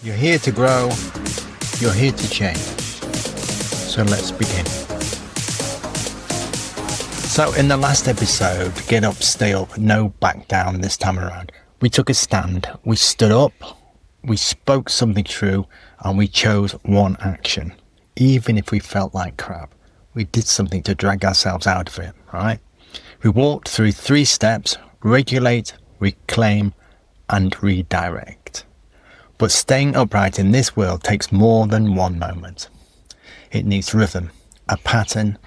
You're here to grow, you're here to change. So let's begin. So in the last episode, get up, stay up, no back down this time around. We took a stand, we stood up, we spoke something true, and we chose one action. Even if we felt like crap, we did something to drag ourselves out of it, right? We walked through 3 steps: regulate, reclaim, and redirect. But staying upright in this world takes more than one moment. It needs rhythm, a pattern.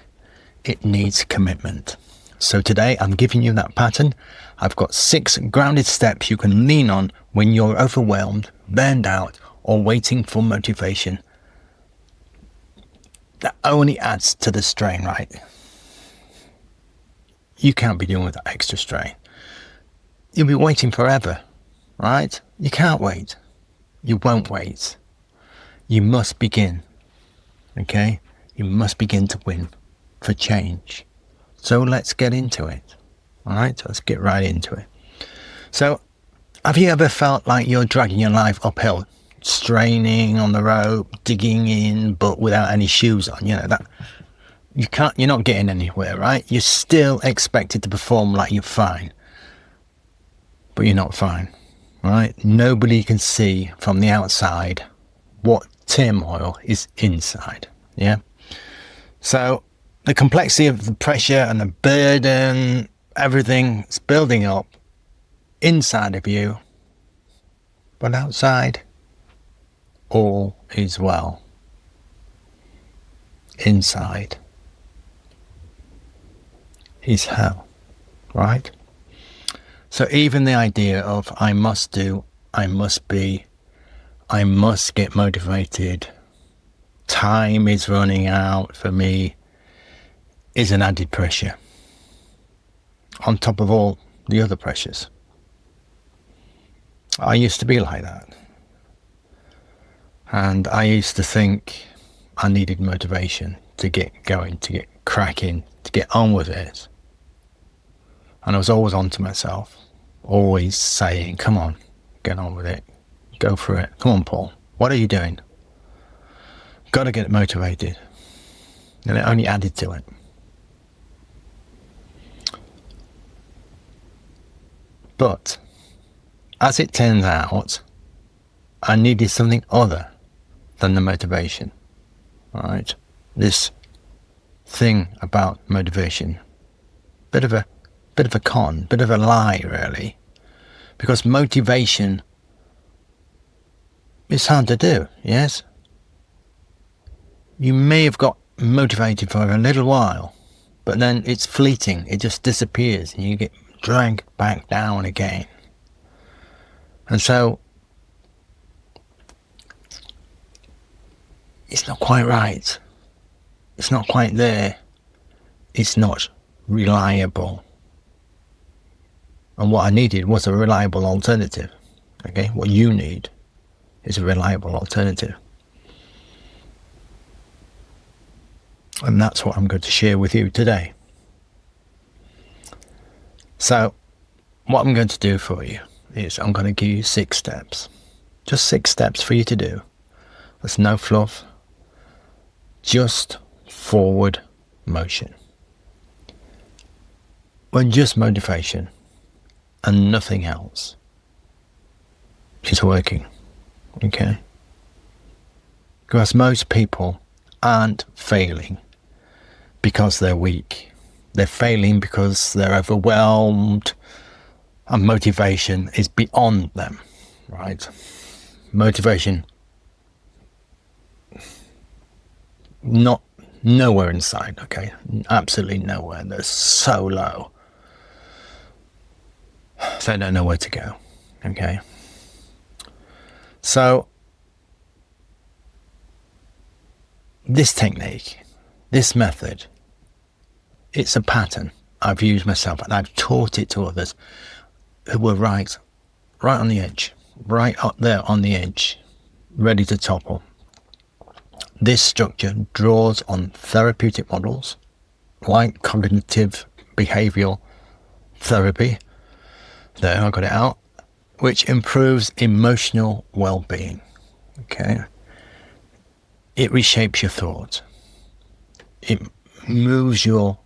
It needs commitment. So today I'm giving you that pattern. I've got 6 grounded steps you can lean on when you're overwhelmed, burned out, or waiting for motivation. That only adds to the strain, right? You can't be dealing with that extra strain. You'll be waiting forever, right? You can't wait. You won't wait. You must begin, okay? You must begin to win for change. So let's get into it, all right? Let's get right into it. So have you ever felt like you're dragging your life uphill, straining on the rope, digging in, but without any shoes on? You know, that you're not getting anywhere, right? You're still expected to perform like you're fine, but you're not fine. Right? Nobody can see from the outside what turmoil is inside. Yeah. So the complexity of the pressure and the burden, everything is building up inside of you, but outside, all is well. Inside is hell, right? So even the idea of I must do, I must be, I must get motivated, time is running out for me, is an added pressure on top of all the other pressures. I used to be like that. And I used to think I needed motivation to get going, to get cracking, to get on with it. And I was always on to myself, always saying, come on, get on with it, go for it. Come on, Paul, what are you doing? Got to get motivated. And it only added to it. But as it turns out, I needed something other than the motivation, right? This thing about motivation, bit of a con, bit of a lie, really, because motivation is hard to do. Yes, you may have got motivated for a little while, but then it's fleeting. It just disappears and you get dragged back down again. And so it's not quite right. It's not quite there. It's not reliable. And what I needed was a reliable alternative. Okay, what you need is a reliable alternative. And that's what I'm going to share with you today. So, what I'm going to do for you is I'm going to give you 6 steps. Just 6 steps for you to do. There's no fluff. Just forward motion. Well, just motivation. And nothing else is working, okay? Because most people aren't failing because they're weak. They're failing because they're overwhelmed and motivation is beyond them, right? Motivation, nowhere inside, okay? Absolutely nowhere. They're so low. They don't know where to go, okay? So, this technique, this method, it's a pattern I've used myself and I've taught it to others who were right on the edge, right up there on the edge, ready to topple. This structure draws on therapeutic models like cognitive behavioral therapy, there I got it out, which improves emotional well-being. Okay. It reshapes your thought. It moves your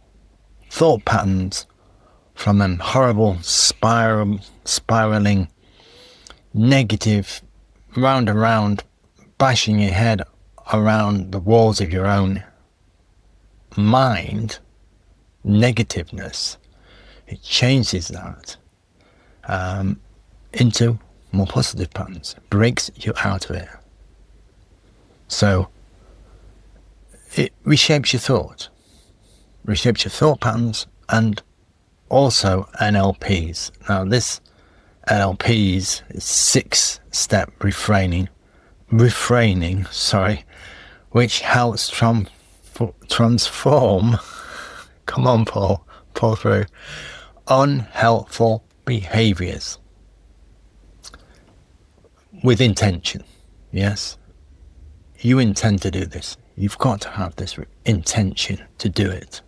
thought patterns from them horrible spiraling, negative, round and round, bashing your head around the walls of your own mind, negativeness. It changes that into more positive patterns, breaks you out of it. So it reshapes your thought patterns, and also NLPs. Now this NLPs is 6-step refraining, which helps transform, come on Paul, pull through, unhelpful behaviours with intention. Yes, you intend to do this. You've got to have this intention to do it.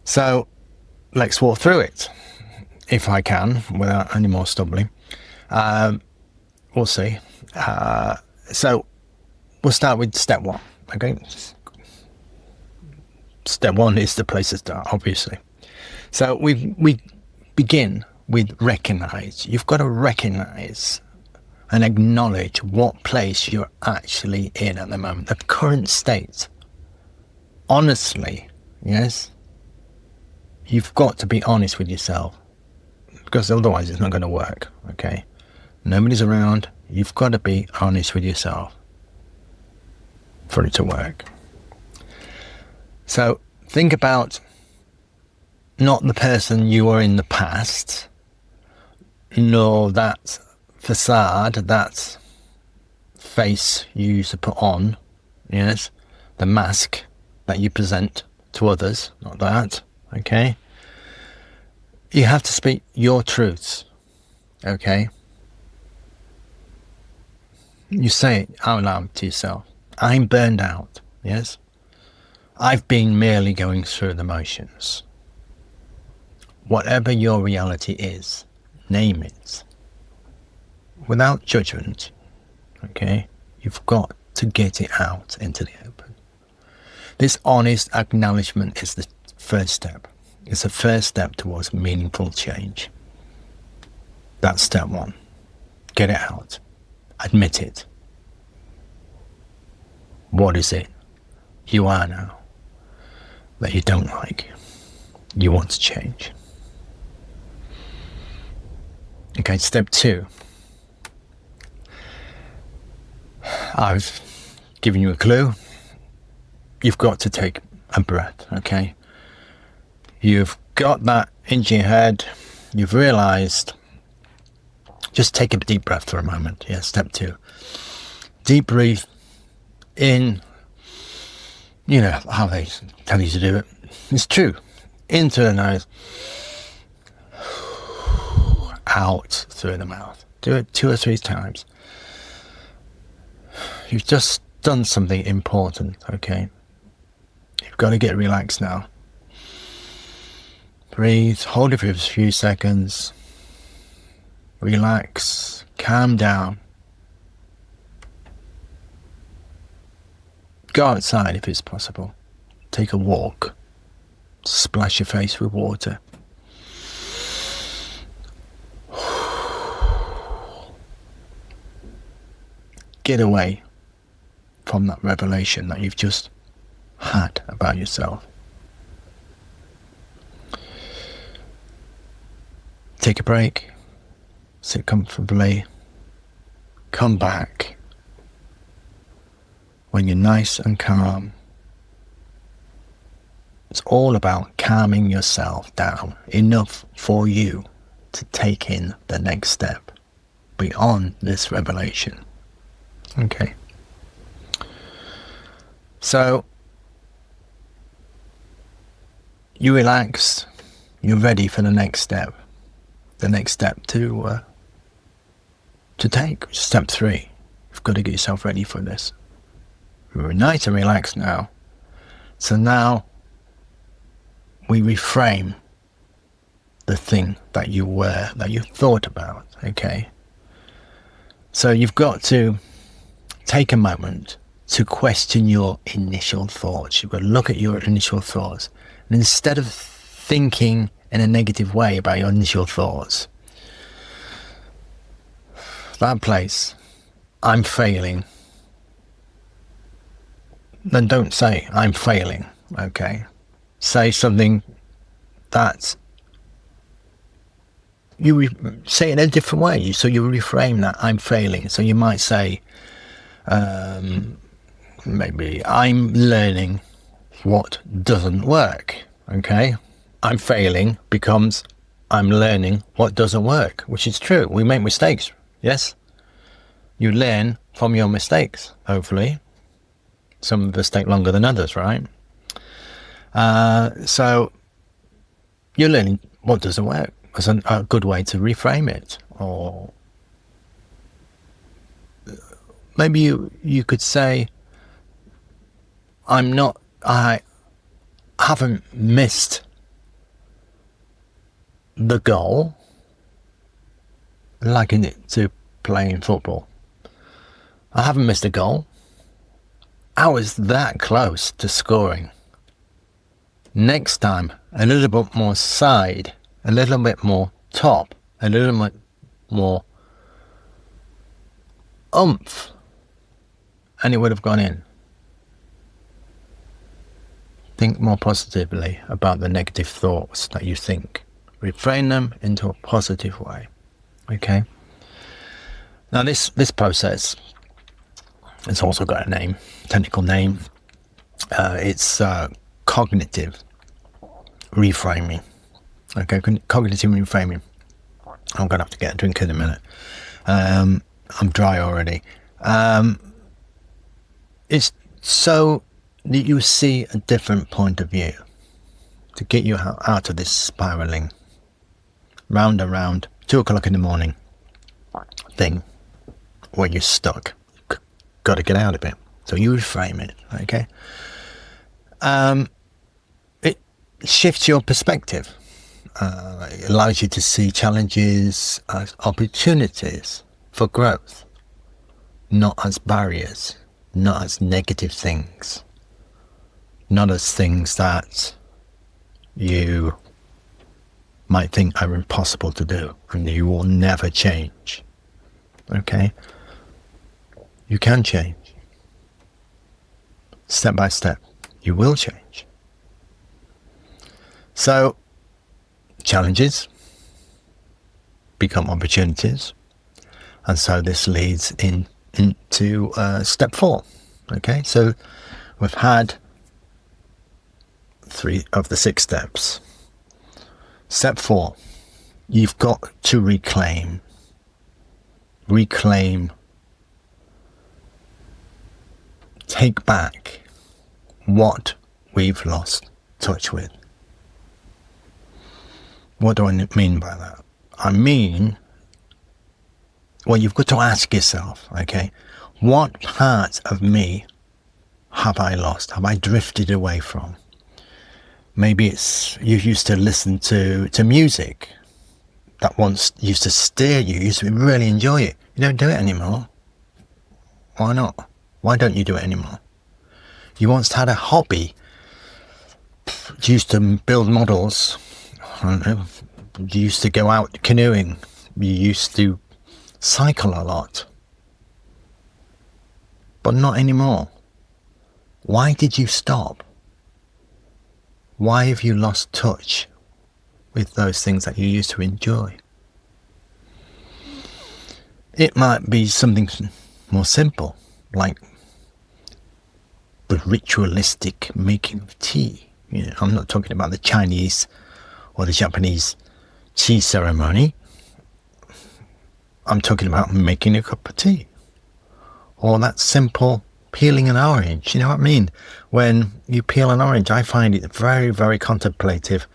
So let's walk through it, if I can, without any more stumbling. We'll see. So we'll start with step 1. Okay. Step 1 is the place to start, obviously. So we begin with recognize. You've got to recognize and acknowledge what place you're actually in at the moment, the current state. Honestly, yes, you've got to be honest with yourself, because otherwise it's not going to work, okay? Nobody's around. You've got to be honest with yourself for it to work. So think about not the person you were in the past, nor that facade, that face you used to put on, yes, the mask that you present to others, not that, okay? You have to speak your truths, okay? You say it out loud to yourself. I'm burned out, yes? I've been merely going through the motions. Whatever your reality is, name it. Without judgment, okay? You've got to get it out into the open. This honest acknowledgement is the first step. It's the first step towards meaningful change. That's step 1. Get it out. Admit it. What is it you are now that you don't like? You want to change. Okay, step 2. I've given you a clue. You've got to take a breath, okay? You've got that into your head. You've realized. Just take a deep breath for a moment. Yeah, step 2. Deep breathe in. You know how they tell you to do it. It's true. Into the nose. Out through the mouth. Do it 2 or 3 times. You've just done something important, okay? You've got to get relaxed now. Breathe, hold it for a few seconds. Relax, calm down. Go outside if it's possible. Take a walk. Splash your face with water. Get away from that revelation that you've just had about yourself. Take a break. Sit comfortably. Come back when you're nice and calm. It's all about calming yourself down enough for you to take in the next step beyond this revelation. Okay. So you relaxed, you're ready for the next step. The next step to take, step 3. You've got to get yourself ready for this. You're nice and relaxed now. So now we reframe the thing that you were, that you thought about, okay? So you've got to take a moment to question your initial thoughts. You've got to look at your initial thoughts. And instead of thinking in a negative way about your initial thoughts, that place, I'm failing, then don't say I'm failing, okay? Say something that you say it in a different way. So you reframe that I'm failing. So you might say, maybe I'm learning what doesn't work, okay? I'm failing becomes I'm learning what doesn't work, which is true. We make mistakes, yes? You learn from your mistakes, hopefully. Some of us take longer than others, right? So you're learning what doesn't work. It's a good way to reframe it. Or maybe you could say, I haven't missed the goal, liken it to playing football. I haven't missed a goal. I was that close to scoring. Next time, a little bit more side, a little bit more top, a little bit more oomph, and it would have gone in. Think more positively about the negative thoughts that you think. Reframe them into a positive way. Okay? Now this process, it's also got a name, technical name. It's cognitive reframing. Okay, cognitive reframing. I'm going to have to get a drink in a minute. I'm dry already. It's so that you see a different point of view to get you out of this spiraling round and round 2 o'clock in the morning thing where you're stuck. Got to get out of it. So you reframe it, okay? It shifts your perspective. It allows you to see challenges as opportunities for growth, not as barriers, not as negative things, not as things that you might think are impossible to do and you will never change. Okay? You can change. Step by step, you will change. So, challenges become opportunities. And so this leads into step 4. Okay, so we've had 3 of the 6 steps. Step 4, you've got to reclaim, take back what we've lost touch with. What do I mean by that? I mean, well, you've got to ask yourself, okay, what part of me have I lost? Have I drifted away from? Maybe it's you used to listen to music that once used to steer you, used to really enjoy it. You don't do it anymore. Why not? Why don't you do it anymore? You once had a hobby. You used to build models. I don't know. You used to go out canoeing. You used to cycle a lot. But not anymore. Why did you stop? Why have you lost touch with those things that you used to enjoy? It might be something more simple, like the ritualistic making of tea. You know, I'm not talking about the Chinese or the Japanese tea ceremony. I'm talking about making a cup of tea. Or that simple peeling an orange. You know what I mean? When you peel an orange, I find it very, very contemplative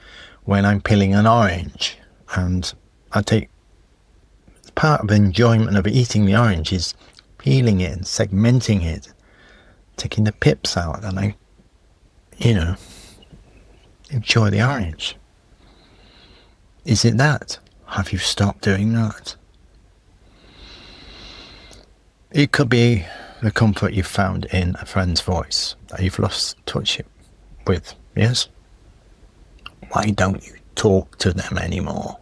when I'm peeling an orange. And I take part of the enjoyment of eating the orange is peeling it and segmenting it, taking the pips out, and I, enjoy the orange. Is it that? Have you stopped doing that? It could be the comfort you found in a friend's voice that you've lost touch with, yes? Why don't you talk to them anymore?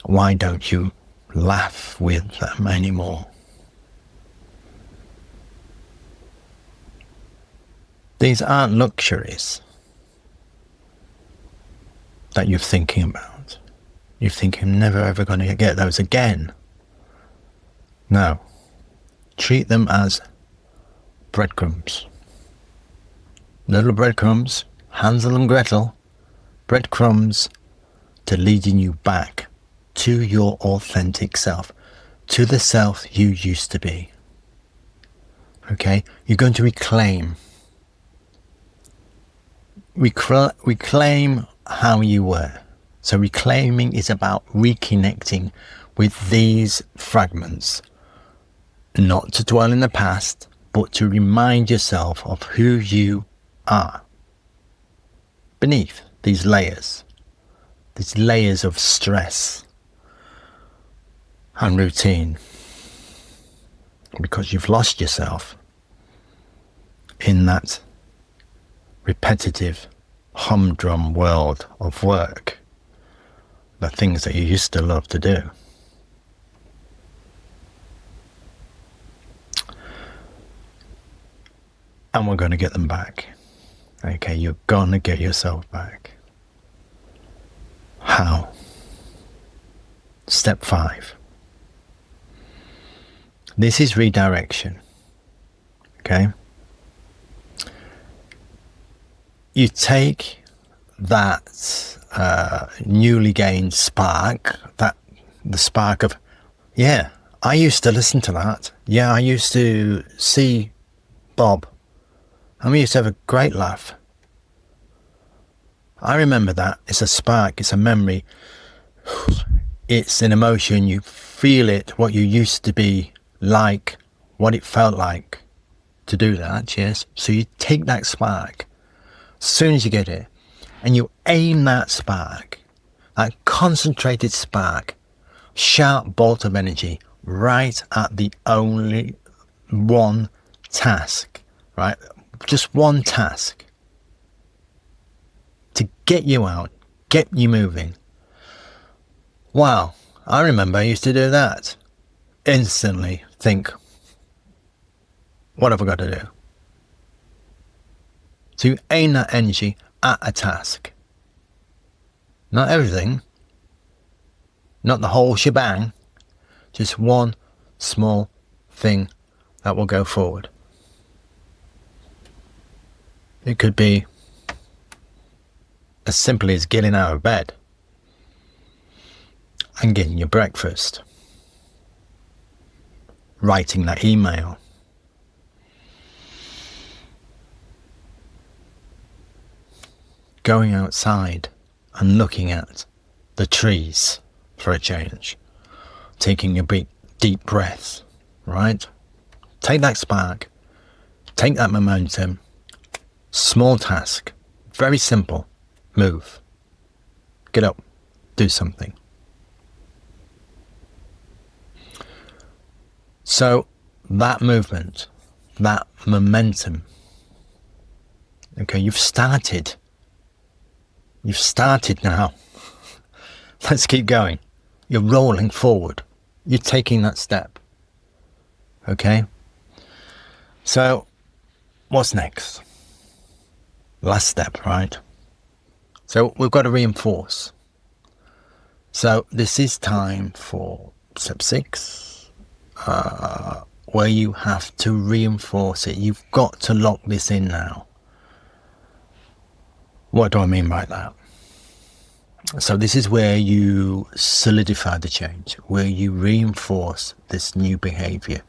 Why don't you laugh with them anymore? These aren't luxuries that you're thinking about. You think I'm never ever going to get those again. No. Treat them as breadcrumbs. Little breadcrumbs, Hansel and Gretel, breadcrumbs to leading you back to your authentic self, to the self you used to be. Okay? You're going to reclaim how you were. So reclaiming is about reconnecting with these fragments, not to dwell in the past, but to remind yourself of who you are beneath these layers of stress and routine, because you've lost yourself in that repetitive humdrum world of work, the things that you used to love to do. And we're going to get them back. Okay, you're going to get yourself back. How? Step 5. This is redirection. Okay? You take that newly gained spark, the spark of, yeah, I used to listen to that. Yeah, I used to see Bob, and we used to have a great laugh. I remember that. It's a spark, it's a memory, it's an emotion. You feel it, what you used to be like, what it felt like to do that, yes? So you take that spark, as soon as you get it, and you aim that spark, that concentrated spark, sharp bolt of energy, right at the only one task, right? Just one task to get you out, get you moving. Wow, I remember I used to do that. Instantly think, what have I got to do? So you aim that energy at a task. Not everything, not the whole shebang, just one small thing that will go forward. It could be as simply as getting out of bed and getting your breakfast, writing that email, going outside and looking at the trees for a change, taking a big deep breath, right? Take that spark, take that momentum, small task, very simple, move, get up, do something. So that movement, that momentum, okay, you've started now. Let's keep going. You're rolling forward. You're taking that step. Okay? So, what's next? Last step, right? So, we've got to reinforce. So, this is time for step 6, where you have to reinforce it. You've got to lock this in now. What do I mean by that? So this is where you solidify the change, where you reinforce this new behavior.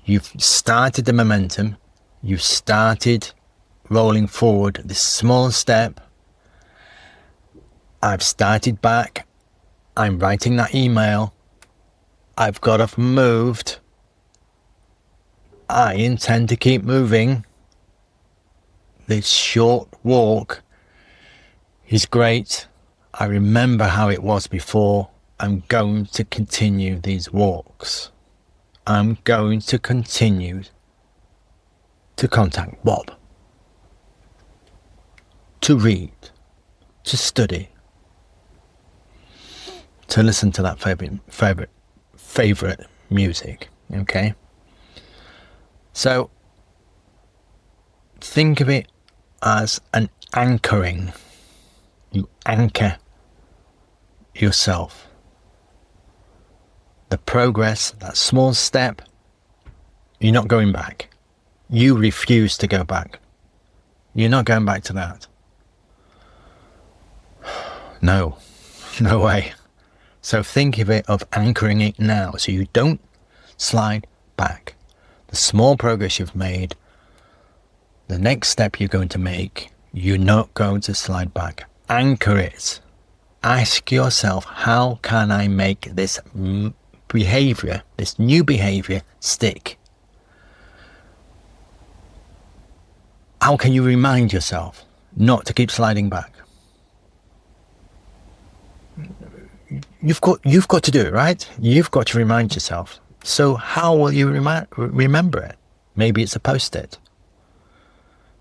You've started the momentum, you've started rolling forward this small step. I've started back, I'm writing that email, I've got up and moved, I intend to keep moving. This short walk is great. I remember how it was before. I'm going to continue these walks. I'm going to continue to contact Bob, to read, to study, to listen to that favorite music. Okay, so think of it as an anchoring. You anchor yourself. The progress, that small step, you're not going back. You refuse to go back. You're not going back to that. No way. So think of it of anchoring it now, so you don't slide back. The small progress you've made, the next step you're going to make, you're not going to slide back. Anchor it. Ask yourself, how can I make this behavior, this new behavior, stick? How can you remind yourself not to keep sliding back? You've got to do it, right? You've got to remind yourself. So how will you remember it? Maybe it's a post-it.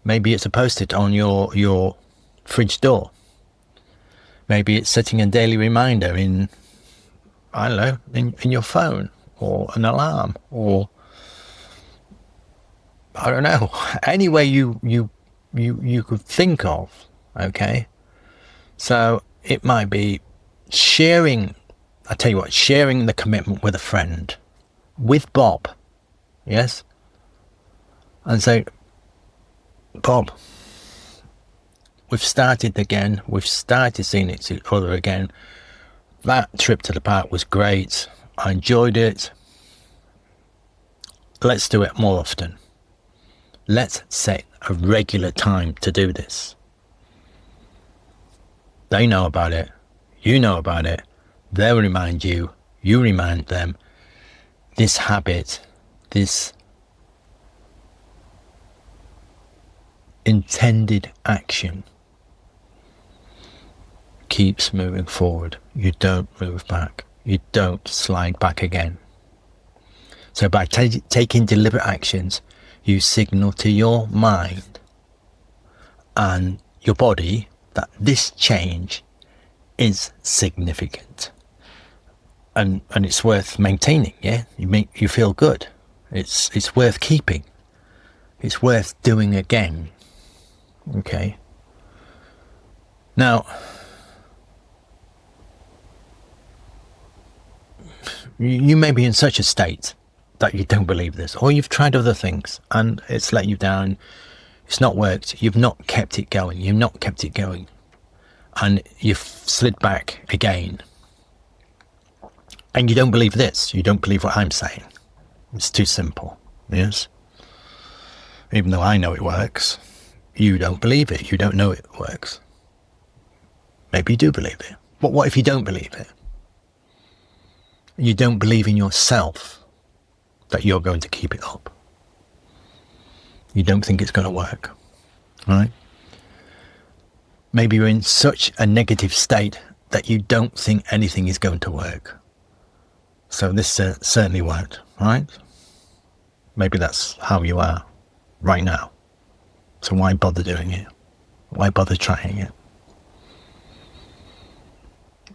Maybe it's a post-it on your fridge door. Maybe it's setting a daily reminder in your phone, or an alarm, or I don't know, any way you could think of. Okay, so it might be sharing. I tell you what, sharing the commitment with a friend, with Bob, yes, and say, Bob, we've started again. We've started seeing each other again. That trip to the park was great. I enjoyed it. Let's do it more often. Let's set a regular time to do this. They know about it. You know about it. They'll remind you. You remind them. This habit, this intended action keeps moving forward. You don't move back. You don't slide back again. So by taking deliberate actions, you signal to your mind and your body that this change is significant, and it's worth maintaining. Yeah, you feel good. It's worth keeping. It's worth doing again. Okay. Now, you may be in such a state that you don't believe this, or you've tried other things and it's let you down. It's not worked. You've not kept it going. And you've slid back again. And you don't believe this. You don't believe what I'm saying. It's too simple. Yes. Even though I know it works, you don't believe it. You don't know it works. Maybe you do believe it. But what if you don't believe it? You don't believe in yourself that you're going to keep it up. You don't think it's going to work, right? Maybe you're in such a negative state that you don't think anything is going to work. So this certainly won't, right? Maybe that's how you are right now. So why bother doing it? Why bother trying it?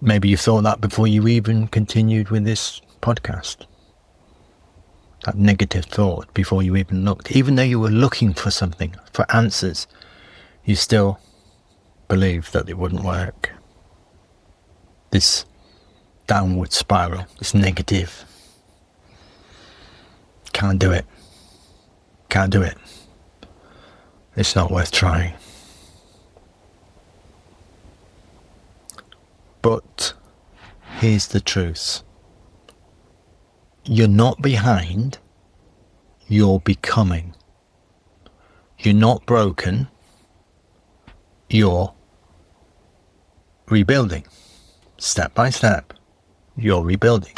Maybe you thought that before you even continued with this podcast. That negative thought before you even looked. Even though you were looking for something, for answers, you still believed that it wouldn't work. This downward spiral, this negative. Can't do it. Can't do it. It's not worth trying. But here's the truth. You're not behind, you're becoming. You're not broken, you're rebuilding. Step by step, you're rebuilding.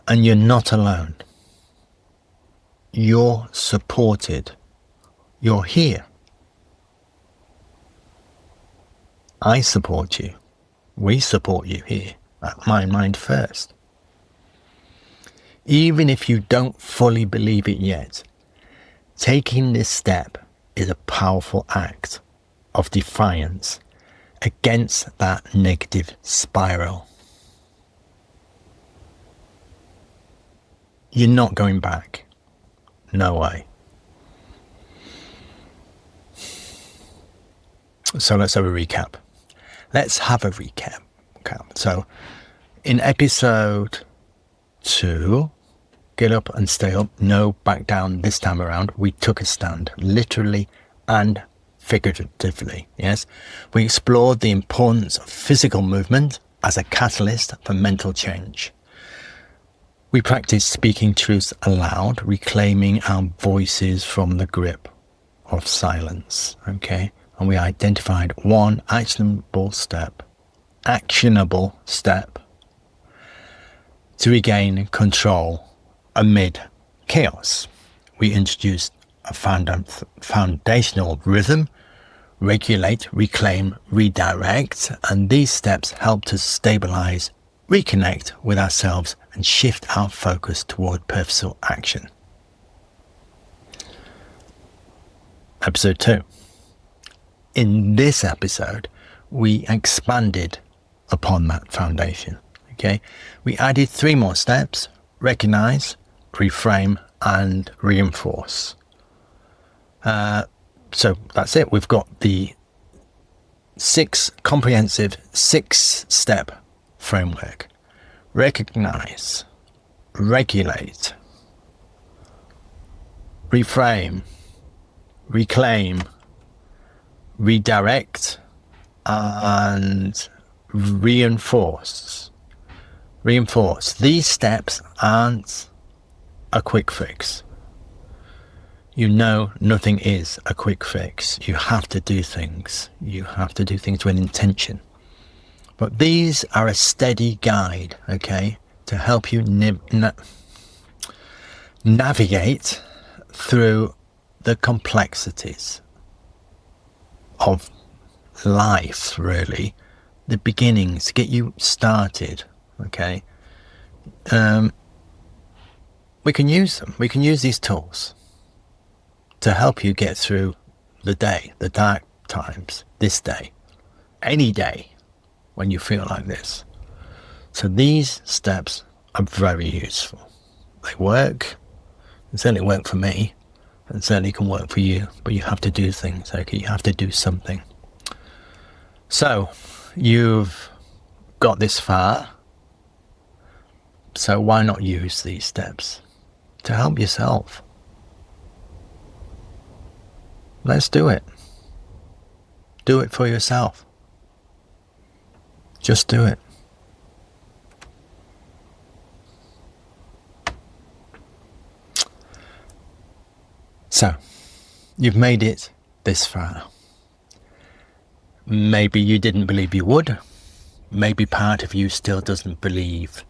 And you're not alone. You're supported. You're here. I support you. We support you here at My Mind First. Even if you don't fully believe it yet, taking this step is a powerful act of defiance against that negative spiral. You're not going back. No way. So let's have a recap. So in episode 2, Get Up and Stay Up, no back down this time around, we took a stand, literally and figuratively. Yes, we explored the importance of physical movement as a catalyst for mental change. We practiced speaking truths aloud, reclaiming our voices from the grip of silence. Okay, and we identified one actionable step to regain control amid chaos. We introduced a foundational rhythm: regulate, reclaim, redirect, and these steps help to stabilize, reconnect with ourselves, and shift our focus toward purposeful action. Episode 2. In this episode, we expanded upon that foundation. Okay, we added 3 more steps: recognize, reframe, and reinforce. So that's it. We've got the comprehensive 6-step framework: recognize, regulate, reframe, reclaim, redirect, and reinforce. These steps aren't a quick fix. You know, nothing is a quick fix. You have to do things. You have to do things with intention. But these are a steady guide, okay, to help you navigate through the complexities of life, really. The beginnings, get you started, okay. We can use them. We can use these tools to help you get through the day, the dark times, this day, any day when you feel like this. So these steps are very useful. They work. They certainly work for me, and certainly can work for you, but you have to do things, okay? You have to do something. So you've got this far, so why not use these steps to help yourself? Let's do it. Do it for yourself. Just do it. So, you've made it this far. Maybe you didn't believe you would. Maybe part of you still doesn't believe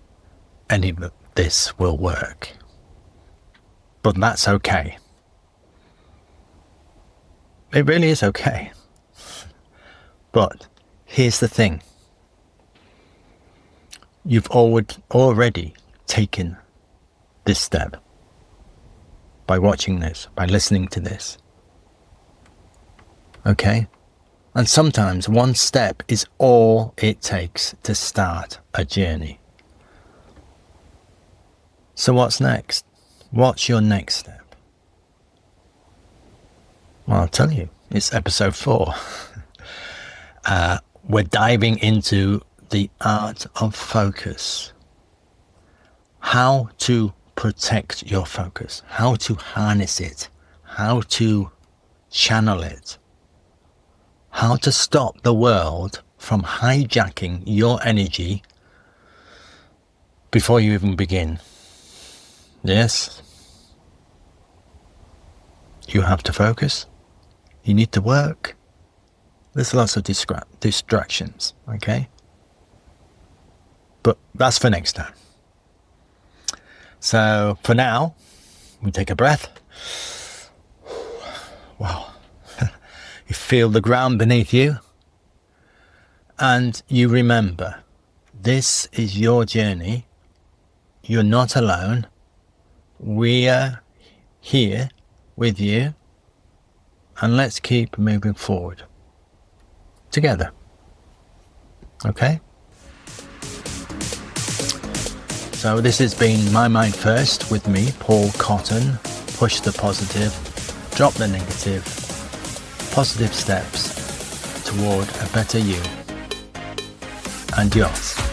any of this will work. But that's okay. It really is okay. But here's the thing. You've already taken this step by watching this, by listening to this. Okay? And sometimes one step is all it takes to start a journey. So what's next? What's your next step? Well, I'll tell you. It's episode 4. We're diving into the art of focus. How to protect your focus. How to harness it. How to channel it. How to stop the world from hijacking your energy before you even begin. Yes? You have to focus. You need to work. There's lots of distractions, okay? But that's for next time. So for now, we take a breath. Wow. You feel the ground beneath you. And you remember, this is your journey. You're not alone. we're here with you, and let's keep moving forward together. Okay? So this has been My Mind First with me, Paul Cotton. Push the positive, drop the negative, positive steps toward a better you and yours.